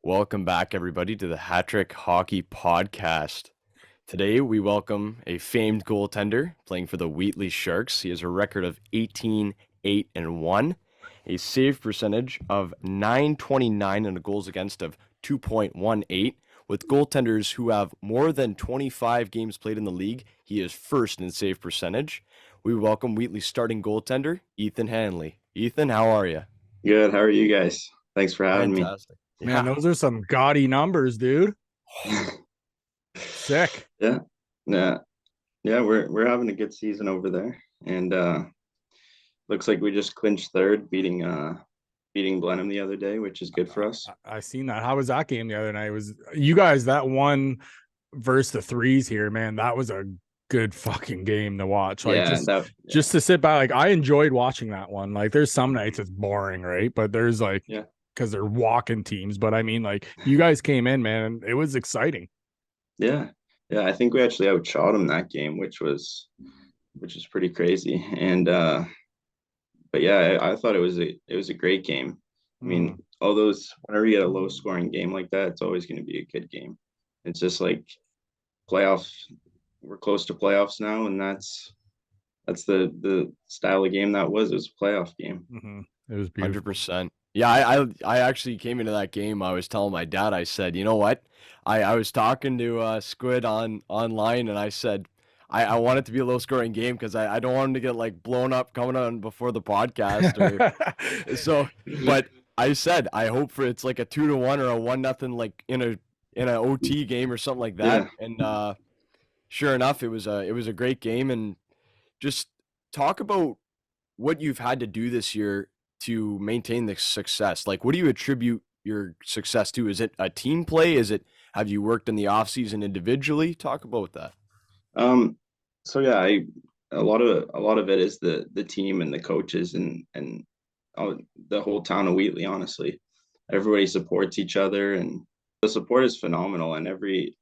Welcome back, everybody, to the Hat Trick Hockey Podcast. Today, we welcome a famed goaltender playing for the Wheatley Sharks. He has a record of 18-8-1, a save percentage of .929, and a goals against of 2.18. With goaltenders who have more than 25 games played in the league, he is first in save percentage. We welcome Wheatley's starting goaltender, Ethan Handley. Ethan, how are you? Good. How are you guys? Thanks for having Fantastic. Man, those are some gaudy numbers, dude. Sick. Yeah. We're having a good season over there, and looks like we just clinched third, beating Blenheim the other day, which is good for us. I seen that. How was that game the other night? Was you guys that one versus the threes here, man? That was a good fucking game to watch. Like just to sit back. Like I enjoyed watching that one. Like there's some nights it's boring, right? But there's because they're walking teams. But I mean, like you guys came in, man, and it was exciting. Yeah. I think we actually outshot them that game, which is pretty crazy. And but yeah, I thought it was a great game. I mean, all those, whenever you get a low scoring game like that, it's always going to be a good game. It's just like playoff. We're close to playoffs now, and that's the style of game that was. It was a playoff game. It was beautiful. 100%. Yeah, I actually came into that game. I was telling my dad, I said, you know what? I was talking to Squid online, and I said, I want it to be a low scoring game because I don't want him to get like blown up coming on before the podcast. But I said I hope for it's like a 2-1 or a 1-0 like in an OT game or something like that. Yeah. And sure enough, it was a great game. And just talk about what you've had to do this year to maintain the success. Like, what do you attribute your success to? Is it a team play? Have you worked in the off season individually? Talk about that. So yeah, a lot of it is the team and the coaches and the whole town of Wheatley. Honestly, everybody supports each other, and the support is phenomenal. And every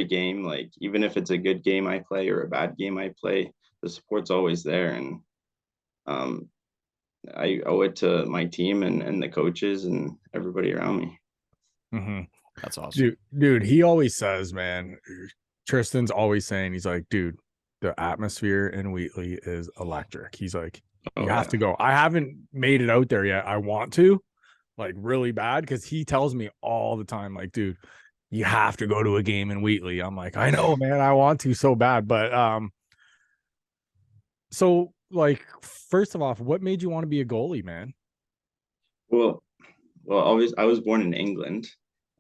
game, like even if it's a good game I play or a bad game I play, the support's always there. And I owe it to my team and the coaches and everybody around me. That's awesome. Dude, he always says, man, Tristan's always saying, he's like, dude, the atmosphere in Wheatley is electric. He's like, you have to go. I haven't made it out there yet. I want to, like, really bad, because he tells me all the time, like, dude, you have to go to a game in Wheatley. I'm like, I know, man, I want to so bad. But so like, first of all, what made you want to be a goalie, man? Well, I was born in England,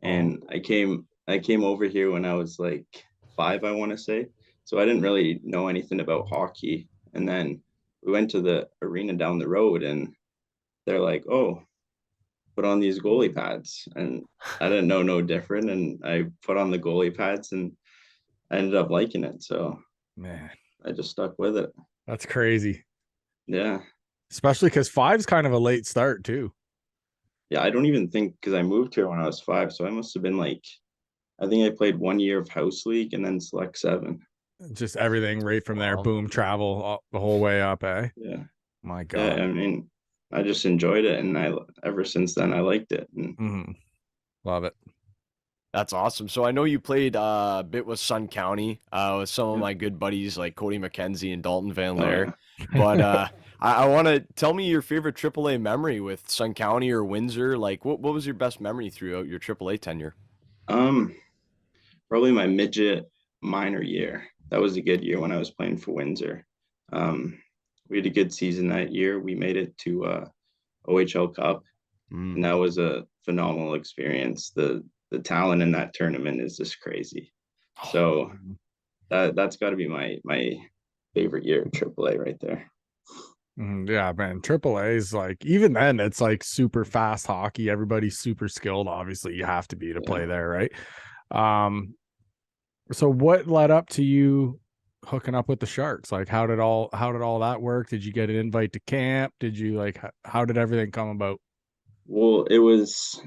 and I came over here when I was like 5, I want to say. So I didn't really know anything about hockey. And then we went to the arena down the road, and they're like, "Oh, put on these goalie pads." And I didn't know no different. And I put on the goalie pads, and I ended up liking it. So man, I just stuck with it. That's crazy. Yeah. Especially because 5's kind of a late start too. Yeah, I don't even think, because I moved here when I was 5. So I must have been like, I think I played 1 year of house league and then select 7. Just everything right from there. Boom, travel the whole way up, eh? Yeah. My God. Yeah, I mean, I just enjoyed it, and ever since then I liked it. And love it. That's awesome. So I know you played a bit with Sun County with some of my good buddies like Cody McKenzie and Dalton Van Laer. But I want to tell me your favorite AAA memory with Sun County or Windsor. Like, what was your best memory throughout your AAA tenure? Probably my midget minor year. That was a good year when I was playing for Windsor. We had a good season that year. We made it to OHL Cup, and that was a phenomenal experience. The talent in that tournament is just crazy. So that's got to be my favorite year in AAA right there. Yeah, man. AAA is like, even then, it's like super fast hockey. Everybody's super skilled. Obviously, you have to be to play there, right? So what led up to you hooking up with the Sharks? Like, how did all that work? Did you get an invite to camp? Did you like, how did everything come about? Well, it was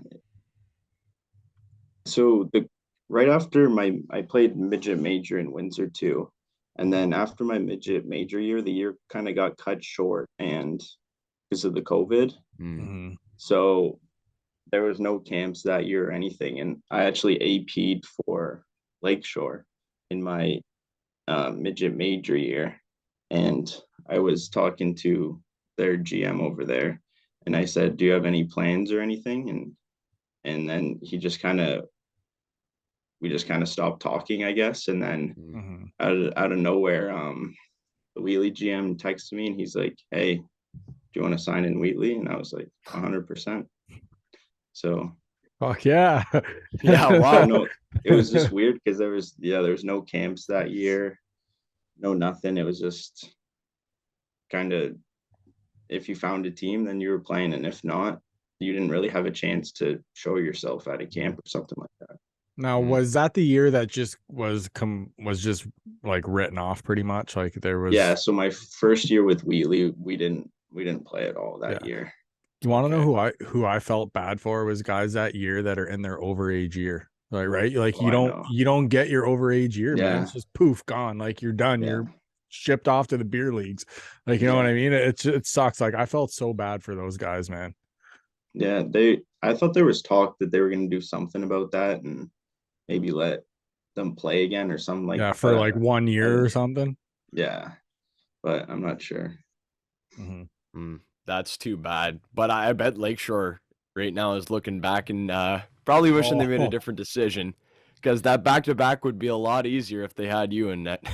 right after I played midget major in Windsor too. And then after my midget major year, the year kind of got cut short, and because of the COVID. So there was no camps that year or anything, and I actually AP'd for Lakeshore in my midget major year, and I was talking to their GM over there, and I said, "Do you have any plans or anything?" And then we just kind of stopped talking, I guess, and then Mhm. out of nowhere, the Wheatley GM texted me, and he's like, "Hey, do you want to sign in Wheatley?" And I was like, 100%. So Fuck yeah. Yeah, I wow. don't know. It was just weird because there was no camps that year, no nothing. It was just kind of, if you found a team, then you were playing, and if not, you didn't really have a chance to show yourself at a camp or something like that. Now, was that the year that just was just like written off pretty much? Like there was. Yeah. So my first year with Wheatley, we didn't play at all that Yeah. year. You want to know Okay. who I felt bad for was guys that year that are in their overage year. Like, right? Like Oh, I know. you don't get your overage year, man. Yeah. It's just poof, gone. Like you're done. Yeah. You're shipped off to the beer leagues. Like, you know what I mean? It sucks. Like I felt so bad for those guys, man. Yeah. I thought there was talk that they were going to do something about that and maybe let them play again or something like Yeah, that. for like 1 year or something. Yeah. But I'm not sure. That's too bad. But I bet Lakeshore right now is looking back and probably wishing they made a different decision, because that back-to-back would be a lot easier if they had you in net.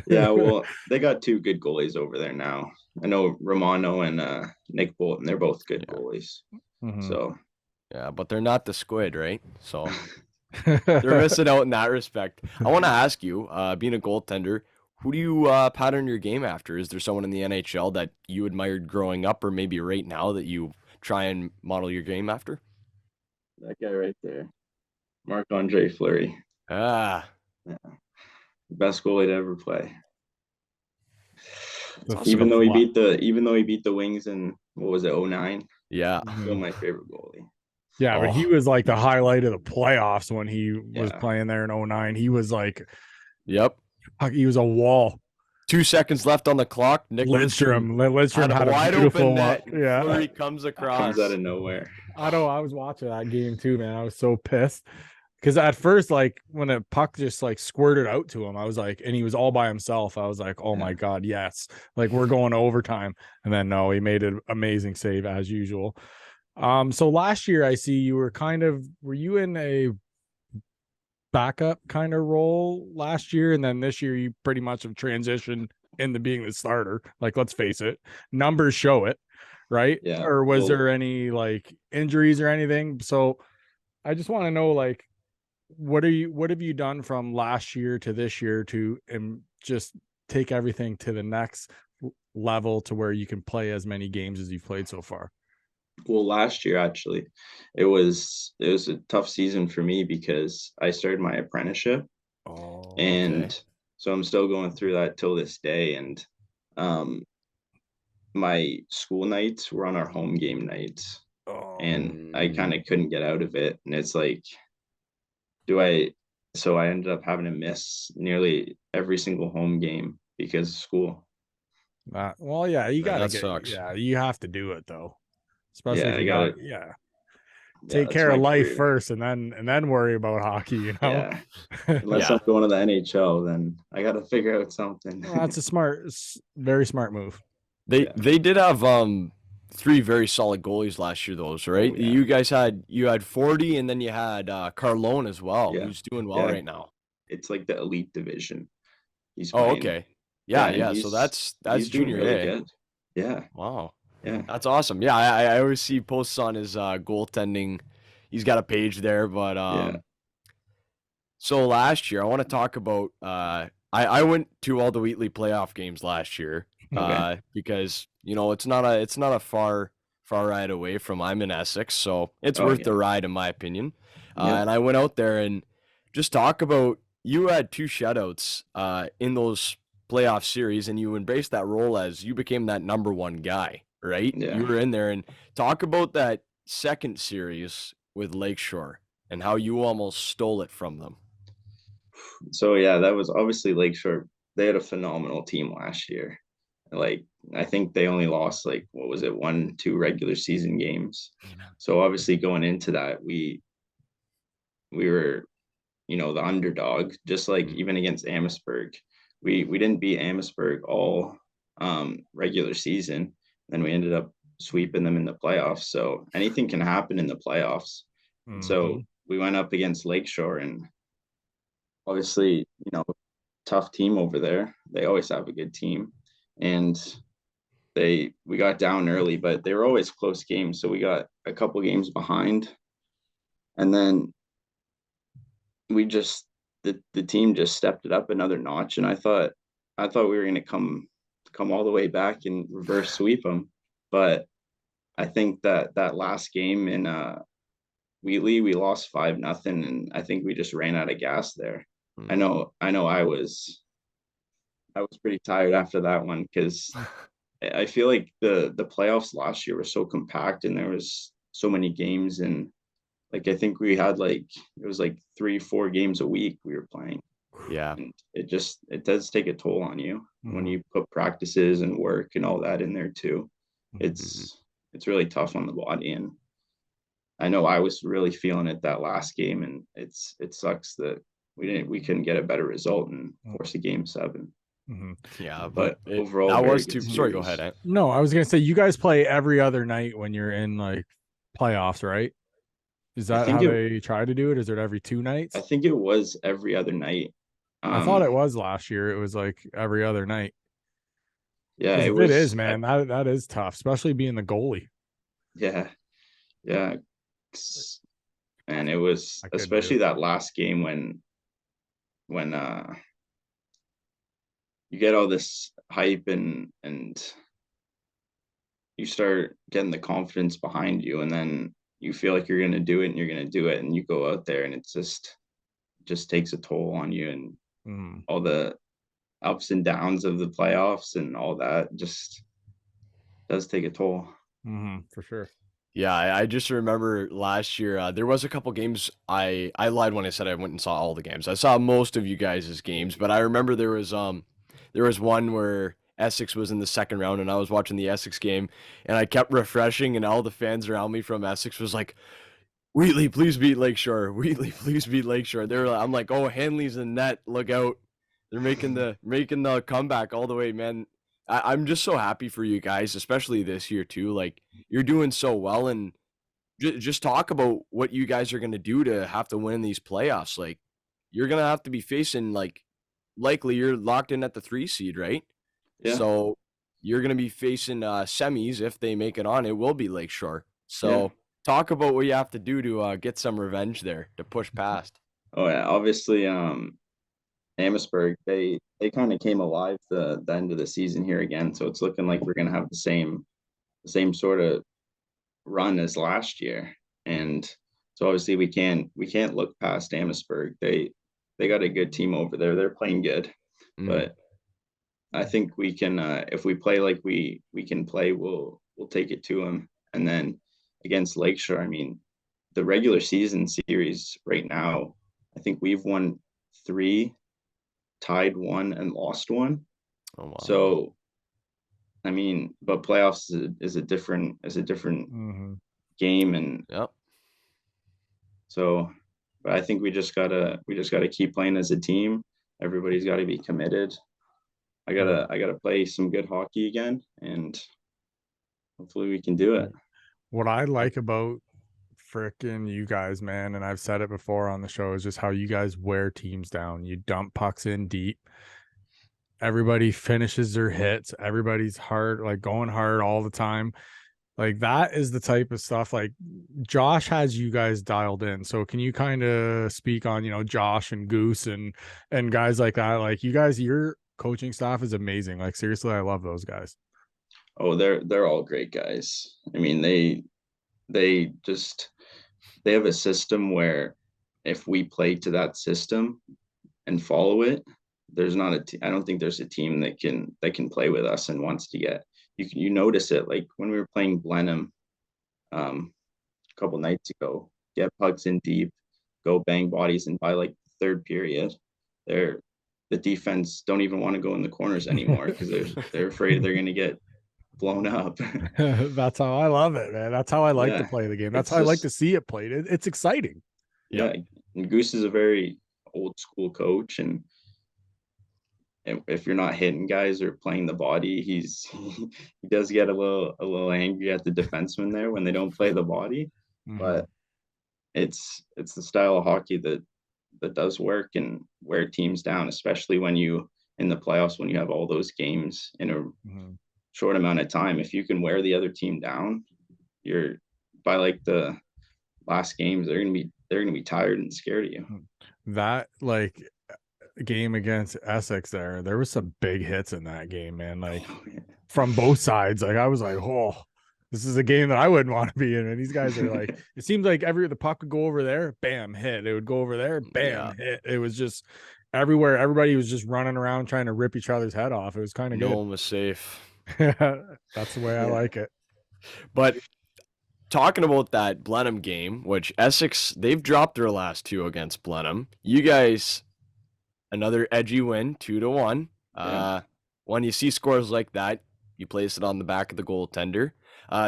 Yeah, well, they got two good goalies over there now. I know Romano and Nick Bolton, they're both good goalies. So Yeah, but they're not the Squid, right? So they're missing out in that respect. I want to ask you, being a goaltender, who do you pattern your game after? Is there someone in the NHL that you admired growing up, or maybe right now that you try and model your game after? that guy right there, Marc-Andre Fleury. Ah, Yeah. Best goalie to ever play. That's Even so though he flat. beat the Wings in, what was it, 09? yeah. Still my favorite goalie. Yeah, but he Oh. was like the highlight of the playoffs when he was Yeah. playing there in 09. He was like, Yep. he was a wall. 2 seconds left on the clock. Nick Lidstrom Had a wide beautiful open net. Yeah. Fleury comes across. Comes out of nowhere. I know. I was watching that game too, man. I was so pissed because at first, like when a puck just like squirted out to him, I was like, and he was all by himself. I was like, oh my god, yes, like we're going to overtime. And then no, he made an amazing save as usual. So last year, I see you were you in a backup kind of role last year, and then this year you pretty much have transitioned into being the starter. Like, let's face it, numbers show it, right? Yeah. Or was there any like injuries or anything? So I just want to know, like, what have you done from last year to this year to just take everything to the next level to where you can play as many games as you've played so far? Well, last year actually, it was a tough season for me because I started my apprenticeship. Oh, and so I'm still going through that till this day. And my school nights were on our home game nights, and I kind of couldn't get out of it. And it's like, so I ended up having to miss nearly every single home game because of school. well, yeah, you gotta sucks. yeah, you have to do it though, especially Yeah, if I you got got it. take care of life first, and then worry about hockey. You know, unless I'm going to the NHL, then I got to figure out something. Well, that's very smart move. They did have 3 very solid goalies last year, those, right? Oh, yeah. You had 40, and then you had Carlone as well, who's doing well right now. It's like the elite division. He's playing. Okay. Yeah. So that's junior really A. good. Yeah. Wow. Yeah. That's awesome. Yeah, I always see posts on his goaltending. He's got a page there, but so last year I want to talk about I went to all the Wheatley playoff games last year. Because it's not a far ride away from, I'm in Essex, so it's worth the ride in my opinion. And I went out there and just talk about, you had 2 shutouts in those playoff series, and you embraced that role as you became that number 1 guy, right? Yeah. You were in there, and talk about that second series with Lakeshore and how you almost stole it from them. So yeah, that was obviously Lakeshore. They had a phenomenal team last year. like I think they only lost like what was it, 1-2 regular season games. So obviously going into that, we were, you know, the underdog, just like even against Amherstburg. We didn't beat Amherstburg all regular season. Then we ended up sweeping them in the playoffs. So anything can happen in the playoffs. And so we went up against Lakeshore, and obviously, you know, tough team over there. They always have a good team. And we got down early, but they were always close games. So we got a couple games behind. And then the team just stepped it up another notch, and I thought we were going to come all the way back and reverse sweep them, but I think that last game in Wheatley, we lost 5-0, and I think we just ran out of gas there. I know I was pretty tired after that one, because I feel like the playoffs last year were so compact, and there was so many games, and like I think we had it was like 3-4 games a week we were playing. Yeah. And it does take a toll on you when you put practices and work and all that in there too. It's really tough on the body, and I know I was really feeling it that last game, and it sucks that we couldn't get a better result and force a game 7. Yeah, But overall, that very was good too. Sorry, go series. ahead. No, I was gonna say you guys play every other night when you're in like playoffs, right? Is that how they try to do it? Is it every 2 nights? I think it was every other night. I thought it was last year. It was like every other night. Yeah, If it is, man, that is tough, especially being the goalie. Yeah, yeah. And it was especially that last game when you get all this hype and you start getting the confidence behind you, and then you feel like you're going to do it, and you're going to do it, and you go out there, and it just takes a toll on you, and all the ups and downs of the playoffs and all that just does take a toll. For sure. Yeah, I just remember last year there was a couple games. I lied when I said I went and saw all the games. I saw most of you guys' games, but I remember there was one where Essex was in the second round, and I was watching the Essex game, and I kept refreshing, and all the fans around me from Essex was like, "Wheatley, please beat Lakeshore. Wheatley, please beat Lakeshore." I'm like, "Oh, Handley's in net. Look out! They're making the comeback all the way, man." I'm just so happy for you guys, especially this year too. Like, you're doing so well, and just talk about what you guys are gonna do to have to win these playoffs. Like, you're gonna have to be facing likely you're locked in at the 3 seed, right? Yeah. So you're gonna be facing semis if they make it on. It will be Lakeshore. So talk about what you have to do to get some revenge there to push past. Oh yeah, obviously Amherstburg, they kind of came alive the end of the season here again, so it's looking like we're gonna have the same sort of run as last year. And so obviously we can't look past Amherstburg. They got a good team over there. They're playing good, but I think we can if we play like we can play, we'll take it to them. And then against Lakeshore, I mean, the regular season series right now, I think we've won 3, tied 1, and lost 1. Oh wow. So I mean, but playoffs is a different game, and so, but I think we just gotta keep playing as a team. Everybody's got to be committed. I gotta play some good hockey again, and hopefully we can do it. What I like about frickin' you guys, man, and I've said it before on the show, is just how you guys wear teams down. You dump pucks in deep. Everybody finishes their hits. Everybody's hard, like going hard all the time. Like, that is the type of stuff, like, Josh has you guys dialed in. So can you kind of speak on, Josh and Goose and guys like that? Like, you guys, your coaching staff is amazing. Like, seriously, I love those guys. Oh, they're all great guys. I mean, they have a system where if we play to that system and follow it, there's not I don't think there's a team that can play with us and wants to get. You notice it, like when we were playing Blenheim a couple nights ago, get pucks in deep, go bang bodies, and by like the third period, they're the defense don't even want to go in the corners anymore because they're afraid they're going to get blown up. That's how I love it, man. That's how I like to Yeah, play the game. That's it's how I like just to see it played. It's exciting. yeah. And Goose is a very old school coach, and if you're not hitting guys or playing the body, he does get a little angry at the defensemen there when they don't play the body. But it's the style of hockey that does work and wear teams down, especially when you in the playoffs when you have all those games in a short amount of time. If you can wear the other team down, you're by like the last games, they're gonna be tired and scared of you. That like game against Essex there was some big hits in that game, man. Like from both sides. Like I was like, oh, this is a game that I wouldn't want to be in. And these guys are like, it seems like the puck would go over there, bam, hit. It would go over there, bam, hit. It was just everywhere. Everybody was just running around trying to rip each other's head off. It was kind of good. No one was safe. That's the way I like it. But talking about that Blenheim game, which Essex, they've dropped their last 2 against Blenheim. You guys, another edgy win, 2-1. When you see scores like that, you place it on the back of the goaltender.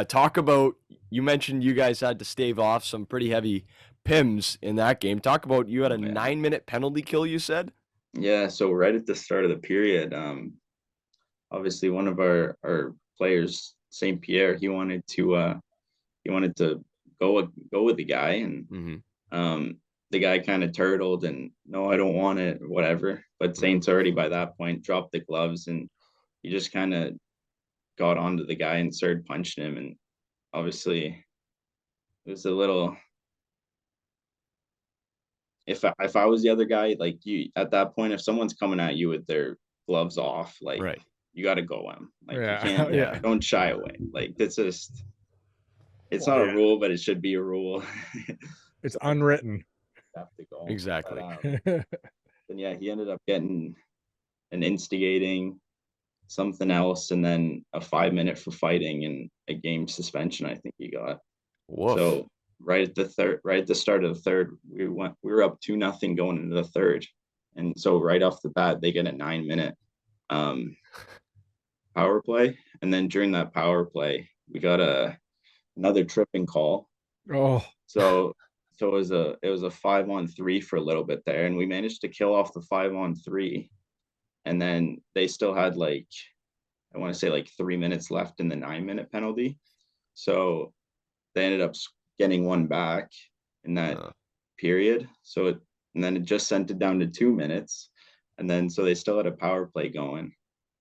Talk about, you mentioned you guys had to stave off some pretty heavy PIMs in that game. Talk about, you had a 9-minute penalty kill, you said? Yeah, so right at the start of the period, obviously one of our players, St. Pierre, he wanted to go with the guy, and the guy kind of turtled and no, I don't want it, or whatever. But Saint's already by that point dropped the gloves, and he just kind of got onto the guy and started punching him. And obviously it was a little, if I was the other guy, like you at that point, if someone's coming at you with their gloves off, like you got to go him. Like you can't, don't shy away. Like it's just, it's not a rule, but it should be a rule. It's unwritten. Have to go. Exactly. But, and yeah, he ended up getting an instigating, something else, and then a 5-minute for fighting and a game suspension, I think he got. Woof. So right at the start of the third, we were up 2-0 going into the third. And so right off the bat, they get a 9-minute power play. And then during that power play, we got another tripping call. Oh, so it was a 5-on-3 for a little bit there, and we managed to kill off the 5-on-3. And then they still had like, I want to say like 3 minutes left in the 9-minute penalty. So they ended up getting one back in that period. So and then it just sent it down to 2 minutes. And then so they still had a power play going.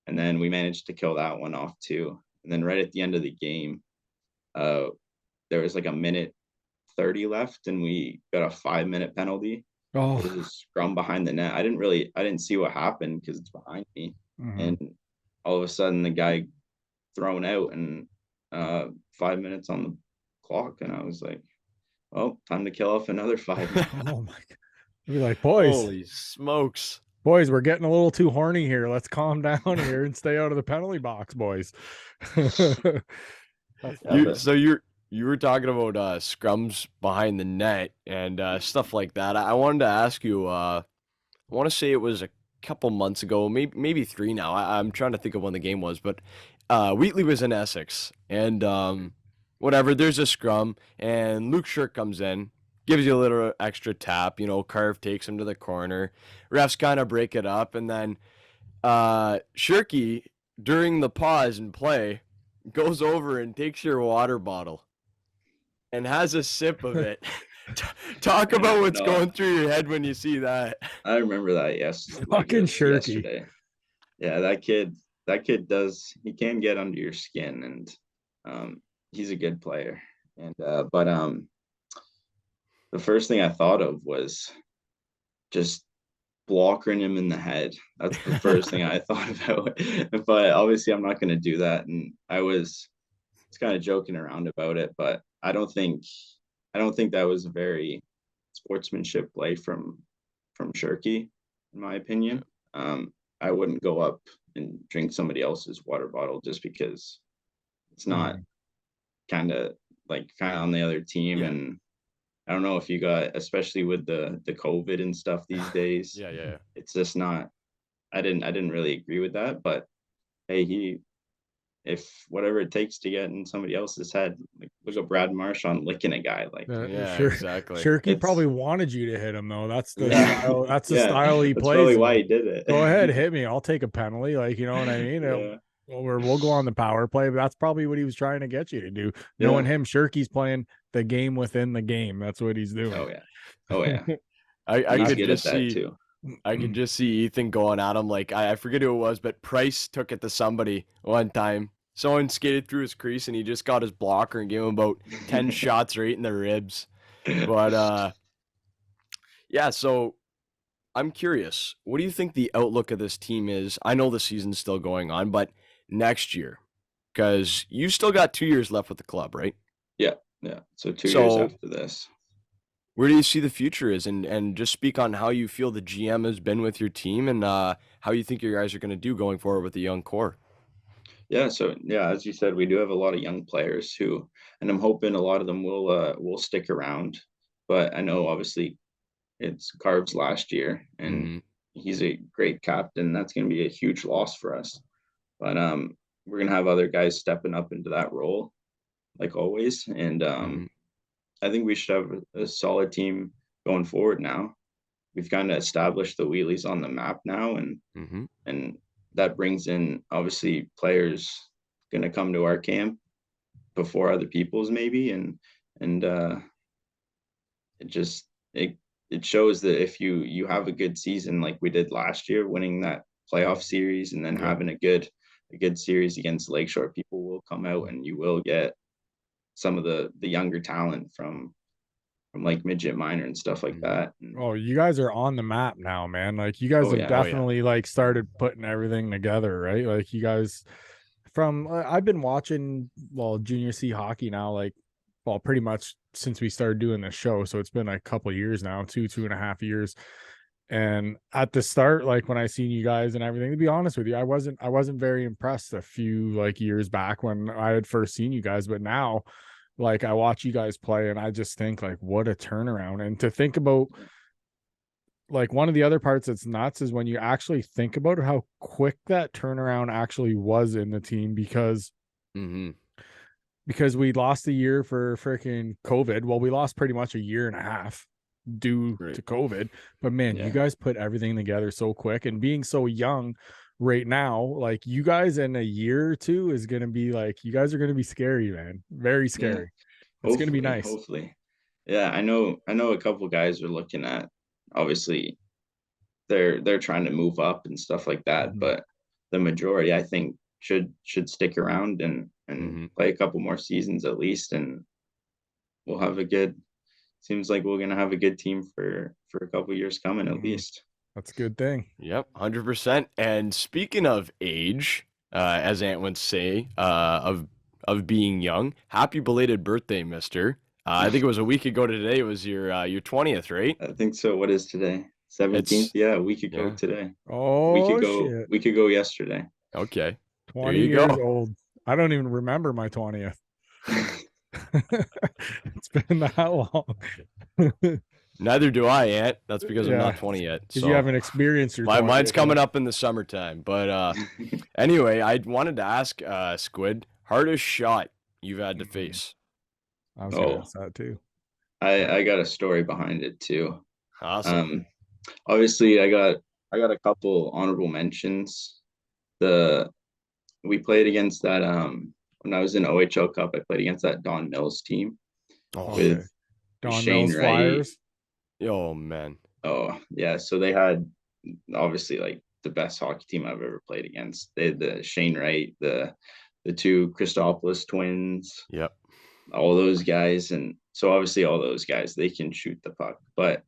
And then we managed to kill that one off too. And then right at the end of the game, there was like a 1:30 left, and we got a 5-minute penalty. Oh, it was a scrum behind the net. I didn't see what happened because it's behind me. And all of a sudden the guy thrown out, and 5 minutes on the clock, and I was like, well, time to kill off another 5 minutes. Oh my God. You'd be like, boys, holy smokes. Boys, we're getting a little too horny here. Let's calm down here and stay out of the penalty box, boys. So you were talking about scrums behind the net and stuff like that. I wanted to ask you, I want to say it was a couple months ago, maybe 3 now. I'm trying to think of when the game was, but Wheatley was in Essex, and whatever, there's a scrum, and Luke Shirk comes in, gives you a little extra tap, Carve takes him to the corner. Refs kind of break it up, and then Shirky, during the pause and play, goes over and takes your water bottle and has a sip of it. Talk about what's going through your head when you see that. I remember that, yes. Fucking Shirky. Yesterday. Yeah, that kid he can get under your skin, and he's a good player. And but the first thing I thought of was just blockering him in the head. That's the first thing I thought about. But obviously I'm not going to do that, and I was kind of joking around about it, but I don't think that was a very sportsmanship play from Shirky, in my opinion. I wouldn't go up and drink somebody else's water bottle just because it's not kind of on the other team. Yeah. And I don't know if you got, especially with the COVID and stuff these days. Yeah. It's just not I didn't really agree with that, but hey, if whatever it takes to get in somebody else's head, like look at Brad Marchand licking a guy, like Yeah, Sure. exactly. Shirky It's probably wanted you to hit him though. That's the yeah, style. That's the yeah, style he that's plays. probably why he did it. Go ahead, hit me. I'll take a penalty. Like, you know what I mean? Yeah, We'll go on the power play, but that's probably what he was trying to get you to do. Knowing yeah. him, Shirky's playing the game within the game. That's what he's doing. Oh yeah, oh yeah. I He's could good at just that see too. I could just see Ethan going at him. Like I forget who it was, but Price took it to somebody one time. Someone skated through his crease and he just got his blocker and gave him about 10 shots right in the ribs. But yeah, so I'm curious. What do you think the outlook of this team is? I know the season's still going on, but next year, because you still got 2 years left with the club, right? Yeah, yeah. So 2 years So after this. where do you see the future is, and just speak on how you feel the GM has been with your team and how you think your guys are going to do going forward with the young core. Yeah, so yeah, as you said, we do have a lot of young players who, and I'm hoping a lot of them will stick around. But I know obviously it's Carv's last year, and Mm-hmm. he's a great captain. That's going to be a huge loss for us. But we're gonna have other guys stepping up into that role, like always. And Mm-hmm. I think we should have a solid team going forward now. We've kind of established the Wheatleys on the map now, Mm-hmm. and that brings in obviously players going to come to our camp before other people's maybe, and it just it shows that if you have a good season like we did last year, winning that playoff series and then Yep. having a good series against Lakeshore, people will come out and you will get some of the younger talent from like midget minor and stuff like that. And, Oh, you guys are on the map now, man. Like you guys oh have yeah, definitely like started putting everything together, right? Like you guys from I've been watching junior C hockey now, like pretty much since we started doing this show. So it's been a couple of years now, 2.5 years. And at the start, like when I seen you guys and everything, to be honest with you, I wasn't very impressed a few like years back when I had first seen you guys, but now like I watch you guys play and I just think like what a turnaround. And to think about like one of the other parts that's nuts is when you actually think about how quick that turnaround actually was in the team because Mm-hmm. we lost a year for freaking COVID. Well, we lost pretty much a year and a half due Right. to COVID, but man, you Yeah. guys put everything together so quick, and being so young right now, like you guys in a year or two is going to be like, you guys are going to be scary, man. Very scary. It's going to be nice. Hopefully. Yeah, I know a couple guys are looking at, obviously they're trying to move up and stuff like that, Mhm. but the majority I think should stick around and Mm-hmm. play a couple more seasons at least, and we'll have a good, seems like we're gonna have a good team for a couple years coming at Mhm. least. That's a good thing. Yep, 100%. And speaking of age, as Ant would say, of being young, happy belated birthday, Mister. I think it was a week ago today. It was your 20th, right? I think so. What is today? 17th? It's Yeah, a week ago yeah. today. Oh shit. We could go yesterday. Okay. 20 you years go. old. I don't even remember my 20th. It's been that long. Neither do I, Ant. That's because I'm Yeah, not 20 yet. because So you haven't experienced your mine's 20th coming yet. up in the summertime. But anyway, I wanted to ask Squid, hardest shot you've had to face. I was gonna Oh, ask that too. I got a story behind it too. Awesome. Obviously I got a couple honorable mentions. We played against that when I was in OHL Cup, I played against that Don Mills team Oh, Okay. with Don Shane Mills Wright. Flyers. oh man. Oh yeah, so they had obviously like the best hockey team I've ever played against. They had the Shane Wright, the two Christopoulos twins, Yep. all those guys, and so obviously all those guys, they can shoot the puck. But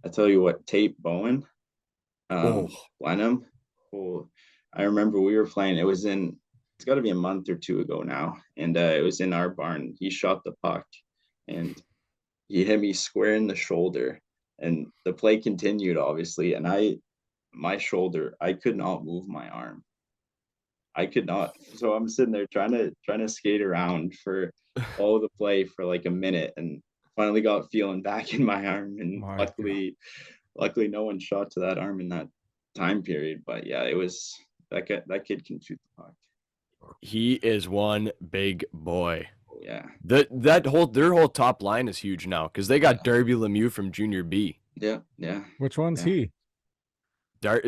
I tell you what, Tate Bowen, Oh. Blenheim, oh, I remember we were playing. It's got to be a month or two ago now, and it was in our barn. He shot the puck, and he hit me square in the shoulder, and the play continued obviously, and my shoulder, I could not move my arm. I could not. So I'm sitting there trying to skate around for all of the play for like a minute, and finally got feeling back in my arm, and My luckily no one shot to that arm in that time period. But yeah, it was that kid can shoot the puck. He is one big boy. Oh, yeah. Their whole top line is huge now because they got Darby Lemieux from Junior B. Yeah. Which one's he? I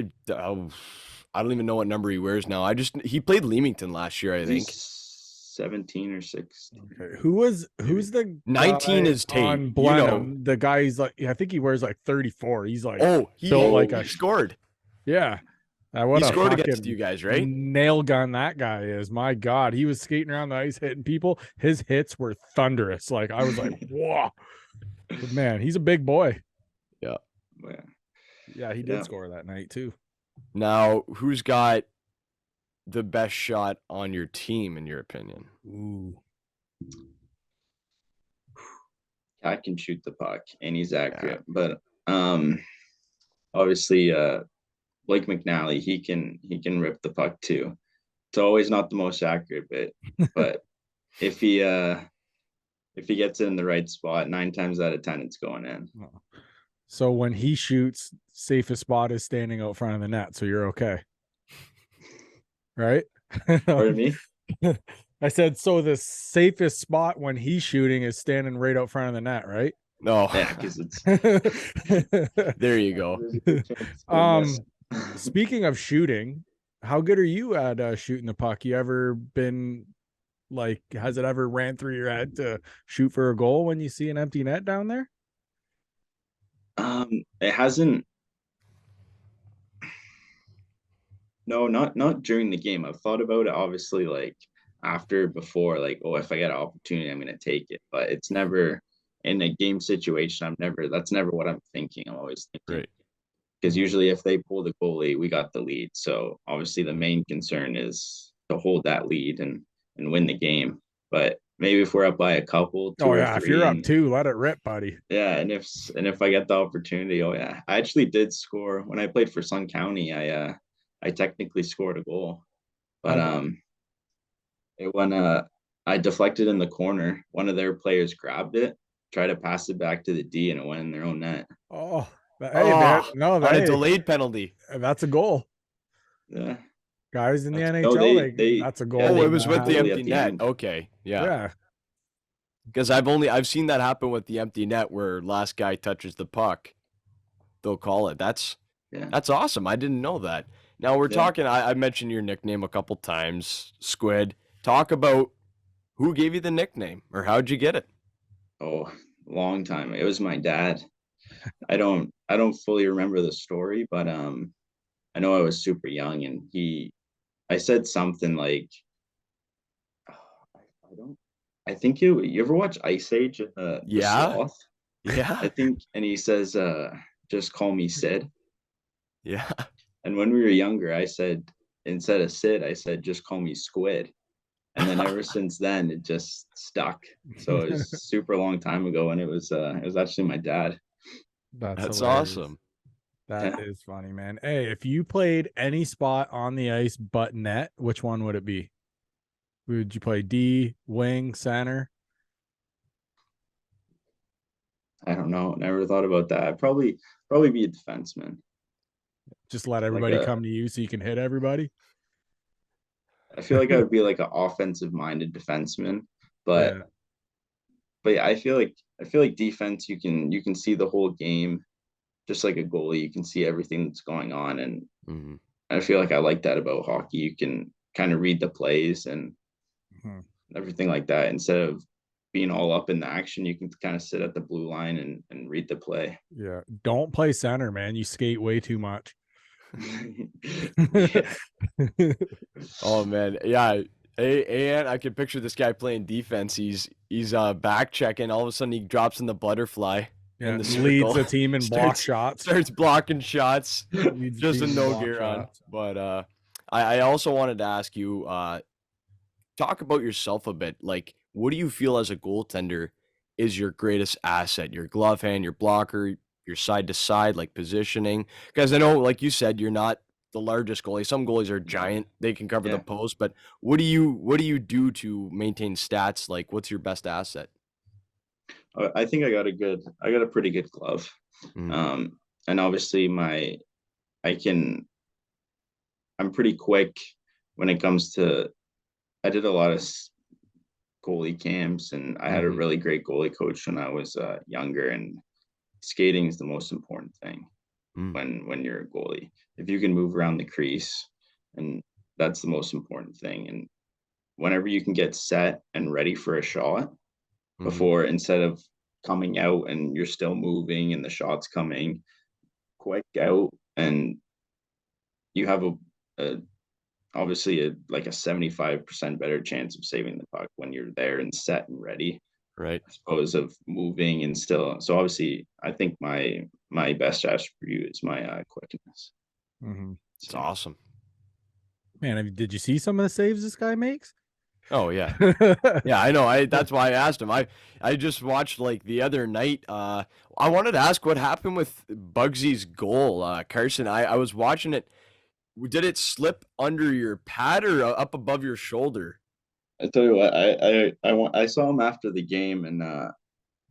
don't even know what number he wears now. He played Leamington last year, I think. 17 or 16. Okay. Who's the 19 guy is Tate. on Blenheim? The guy's like, I think he wears like 34. He's like, he scored. Yeah. He scored against you guys, right? Nail gun that guy is. My God. He was skating around the ice hitting people. His hits were thunderous. Like, I was like, whoa. But man, he's a big boy. Yeah. Yeah, he did score that night too. Now, who's got the best shot on your team, in your opinion? Ooh. I can shoot the puck and he's accurate, but obviously Blake McNally, he can rip the puck too. It's always not the most accurate but if he gets it in the right spot, 9 times out of 10 it's going in. So when he shoots, safest spot is standing out front of the net, so you're okay. Right? Pardon me? I said, so the safest spot when he's shooting is standing right out front of the net, right? No. Yeah, because it's there you go. Speaking of shooting, how good are you at shooting the puck? You ever been like, has it ever ran through your head to shoot for a goal when you see an empty net down there? It hasn't. No, not during the game. I've thought about it, obviously, like before, like, oh, if I get an opportunity, I'm gonna take it. But it's never in a game situation. That's never what I'm thinking. I'm always thinking, because usually if they pull the goalie, we got the lead. So obviously the main concern is to hold that lead and win the game. But maybe if we're up by a couple, 2 or 3, if you're up 2, let it rip, buddy. Yeah, and if I get the opportunity, oh yeah, I actually did score when I played for Sun County. I technically scored a goal, but I deflected in the corner. One of their players grabbed it, tried to pass it back to the D, and it went in their own net. Oh, hey, on a delayed penalty. That's a goal. Yeah. Guys in the NHL, that's a goal. Yeah, it was with the empty net. Okay, yeah. Because I've seen that happen with the empty net where last guy touches the puck, they'll call it. That's awesome. I didn't know that. Now we're talking. I mentioned your nickname a couple times, Squid. Talk about who gave you the nickname or how'd you get it? Oh, long time. It was my dad. I don't fully remember the story, but I know I was super young and I said something like, I think you ever watch Ice Age? The Sloth? Yeah. I think, and he says, just call me Sid. Yeah. And when we were younger, I said, instead of Sid, I said, just call me Squid. And then ever since then, it just stuck. So it was a super long time ago, and it was actually my dad. That's awesome. That is funny, man. Hey, if you played any spot on the ice but net, which one would it be? Would you play D, wing, center? I don't know. Never thought about that. I'd probably be a defenseman. Just let everybody come to you so you can hit everybody. I feel like I would be like an offensive-minded defenseman, but yeah, I feel like defense, you can see the whole game, just like a goalie. You can see everything that's going on, and I feel like I like that about hockey. You can kind of read the plays and everything like that. Instead of being all up in the action, you can kind of sit at the blue line and read the play. Yeah, don't play center, man. You skate way too much. Oh man, yeah. And I can picture this guy playing defense. He's back checking. All of a sudden, he drops in the butterfly. Yeah, leads the team in block shots. Starts blocking shots. Just a no gear on. But I also wanted to ask you, talk about yourself a bit. Like, what do you feel as a goaltender is your greatest asset? Your glove hand, your blocker, your side to side, like positioning. Because I know, like you said, you're not the largest goalie. Some goalies are giant; they can cover the post. But what do you do to maintain stats? Like, what's your best asset? I think I got a pretty good glove. And obviously I can I'm pretty quick when it comes to. I did a lot of goalie camps, and I had a really great goalie coach when I was younger. And skating is the most important thing when you're a goalie. If you can move around the crease, and that's the most important thing. And whenever you can get set and ready for a shot before, instead of coming out and you're still moving and the shot's coming quick out, and you have obviously a 75% better chance of saving the puck when you're there and set and ready, Right. I suppose, of moving and still. So obviously I think my best attribute is my quickness. It's awesome. Man, did you see some of the saves this guy makes? Oh yeah. Yeah, I know. That's why I asked him. I just watched like the other night. I wanted to ask what happened with Bugsy's goal. Carson, I was watching it. Did it slip under your pad or up above your shoulder? I tell you what, I saw him after the game, and I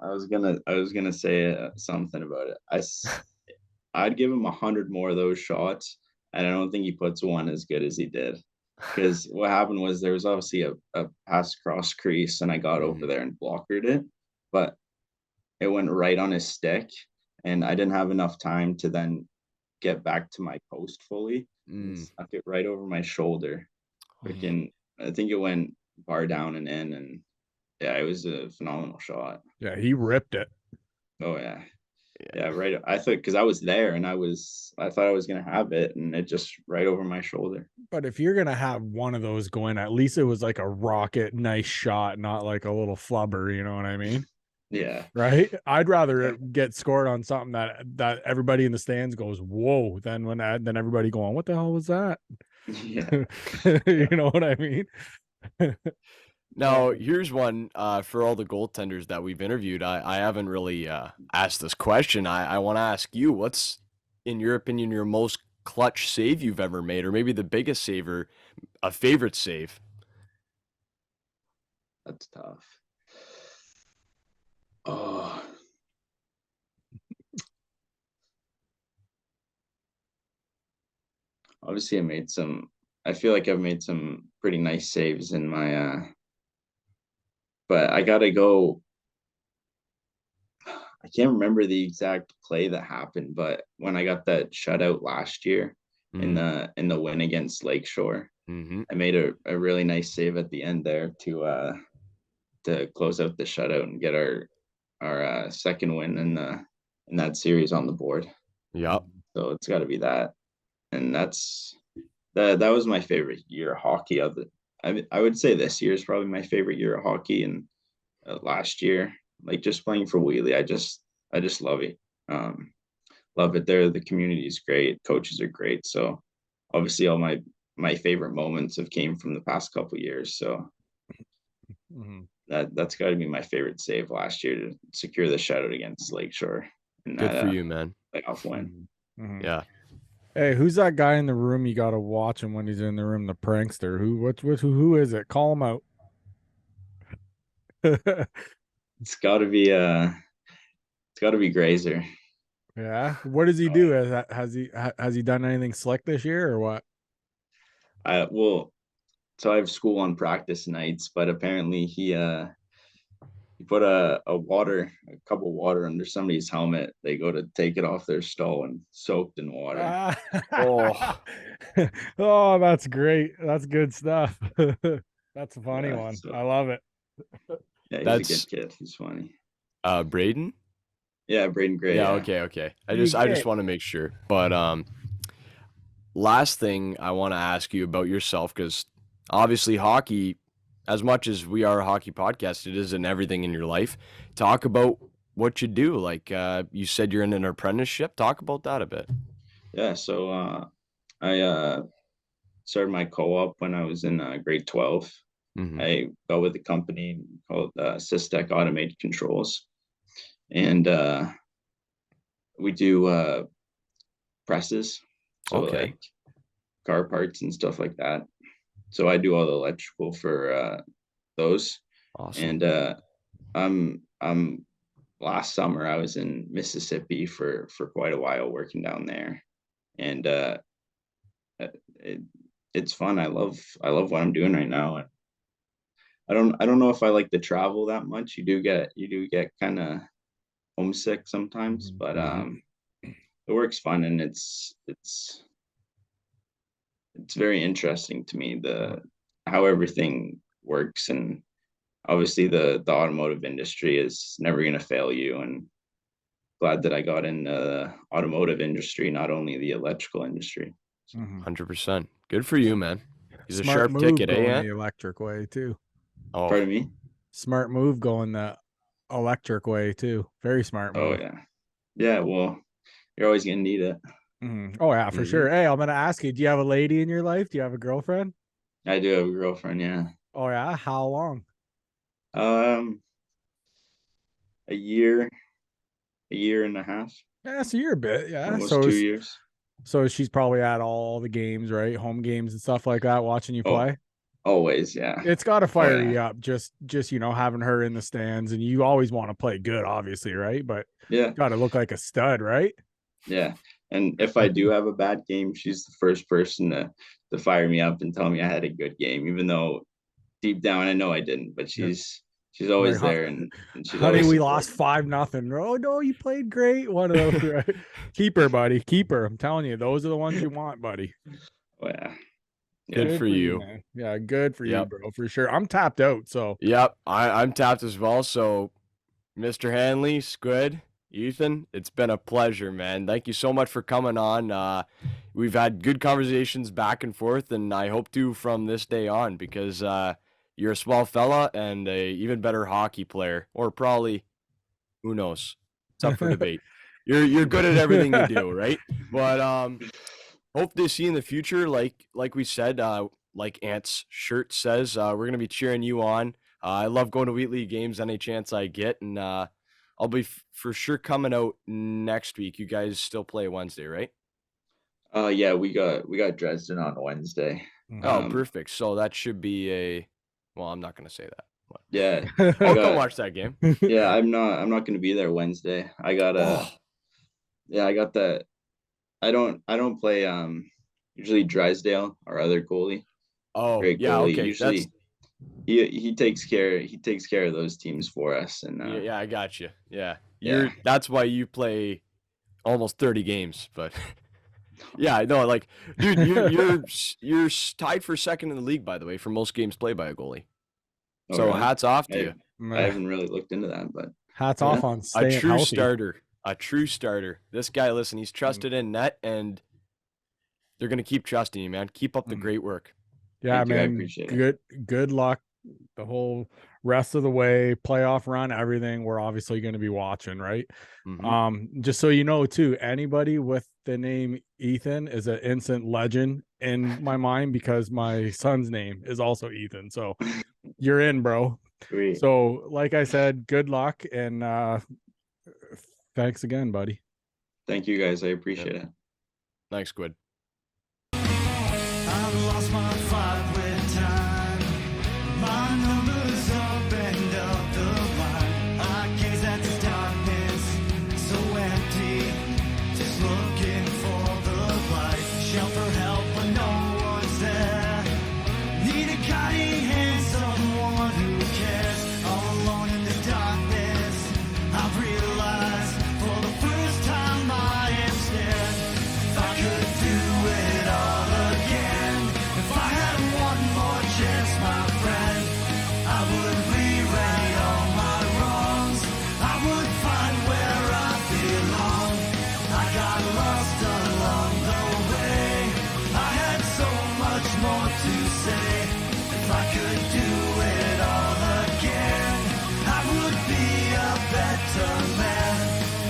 was gonna say something about it. I'd give him 100 more of those shots, and I don't think he puts one as good as he did. Because what happened was there was obviously a pass cross crease, and I got over there and blockered it, but it went right on his stick, and I didn't have enough time to then get back to my post fully. Stuck it right over my shoulder. Freaking, I think it went bar down and in, and yeah, it was a phenomenal shot. Yeah, he ripped it. Oh yeah. Yeah, right. I thought, because I was there, and I thought I was gonna have it, and it just right over my shoulder. But if you're gonna have one of those go in, at least it was like a rocket, nice shot, not like a little flubber. You know what I mean? Yeah. Right. I'd rather get scored on something that everybody in the stands goes, "Whoa!" than than everybody going, "What the hell was that?" Yeah. You know what I mean? Now, here's one for all the goaltenders that we've interviewed. I haven't really asked this question. I want to ask you, what's, in your opinion, your most clutch save you've ever made, or maybe the biggest save or a favorite save? That's tough. Oh. Obviously, I feel like I've made some pretty nice saves in my but I gotta go. I can't remember the exact play that happened, but when I got that shutout last year in the win against Lakeshore, I made a really nice save at the end there to close out the shutout and get our second win in that series on the board. Yep. So it's got to be that, and that was my favorite year of hockey. I would say this year is probably my favorite year of hockey, and last year, like just playing for Wheatley, I just love it. Love it there. The community is great. Coaches are great. So obviously all my favorite moments have came from the past couple of years. So that's got to be my favorite save last year, to secure the shutout against Lakeshore. And Good for you, man. Playoff win. Yeah. Hey, who's that guy in the room you got to watch him when he's in the room? The prankster. Who is it? Call him out. It's got to be Grazer. Yeah. What does he do? Has he done anything slick this year or what? So I have school on practice nights, but apparently he put a cup of water under somebody's helmet. They go to take it off their stall and soaked in water. Oh, that's great. That's good stuff. That's a funny one. So, I love it. Yeah, he's a good kid. He's funny. Braden? Yeah, Braden Gray. Yeah, okay. I just want to make sure. But last thing I want to ask you about yourself, because obviously hockey, as much as we are a hockey podcast, it isn't everything in your life. Talk about what you do. Like you said, you're in an apprenticeship. Talk about that a bit. Yeah, so I started my co-op when I was in grade 12. I got with a company called Systec Automated Controls, and we do presses, so like car parts and stuff like that. So I do all the electrical for those. Awesome. And last summer I was in Mississippi for quite a while working down there, and it's fun. I love what I'm doing right now. And I don't know if I like to travel that much. You do get kind of homesick sometimes, but the work's fun, and it's very interesting to me, the how everything works. And obviously the automotive industry is never going to fail you, and glad that I got in the automotive industry, not only the electrical industry. 100%. Good for you, man. He's a Smart sharp move ticket, going eh? the electric way too. Oh, Pardon me? Smart move going the electric way too. Very smart Oh move. yeah, well, you're always gonna need it. Oh yeah, for sure. Hey, I'm gonna ask you, do you have a lady in your life? Do you have a girlfriend? I do have a girlfriend, yeah. Oh yeah, how long? um a year and a half, Yeah, so you're a bit, yeah. almost 2 years. So she's probably at all the games, right? Home games and stuff like that, watching you Oh, play. always, yeah. It's got to Oh fire yeah, you up, just having her in the stands, and you always want to play good, obviously, right? But yeah, got to look like a stud, right? yeah. And if I do have a bad game, she's the first person to fire me up and tell me I had a good game, even though deep down I know I didn't. But Yeah. she's Like, always there, and she's honey, always we lost supporting. 5-0. Oh no, you played great. One of those, right? Keep her, buddy. Keep her. I'm telling you, those are the ones you want, buddy. Oh yeah, good yeah. for you. man. Yeah, good for you, Yep. bro, for sure. I'm tapped out, so Yep. I'm tapped as well. So, Mr. Handley, Squid, Ethan, it's been a pleasure, man. Thank you so much for coming on. We've had good conversations back and forth, and I hope to from this day on, because you're a swell fella and a even better hockey player, or probably, who knows? It's up for debate. You're good at everything you do, right? But hope to see you in the future. Like we said, like Ant's shirt says, we're gonna be cheering you on. I love going to Wheatley games any chance I get, and I'll be for sure coming out next week. You guys still play Wednesday, right? Yeah, we got Dresden on Wednesday. Oh, perfect. So that should be a. Well, I'm not gonna say that. But Yeah, I'll come watch that game. yeah, I'm not gonna be there Wednesday. I got yeah, I got that. I don't play usually Drysdale, our other goalie. Oh, Great yeah. goalie. Okay, that's Usually he takes care of those teams for us. And yeah. I got you. Yeah, yeah. That's why you play almost 30 games, but. Yeah, I know. Like, dude, you're tied for second in the league, by the way, for most games played by a goalie. Oh, So really? hats off to you. I haven't really looked into that, but hats yeah. off on A staying true healthy. starter. A true starter. This guy, listen, he's trusted in net, and they're gonna keep trusting you, man. Keep up the great work. Yeah, Thank you, I man. appreciate it. Good luck the whole rest of the way, playoff run, everything. We're obviously going to be watching, right? Just so you know, too, anybody with the name Ethan is an instant legend in my mind, because my son's name is also Ethan. So you're in, bro. Sweet. So like I said, good luck, and thanks again, buddy. Thank you guys. I appreciate it. Thanks, Squid. I've lost my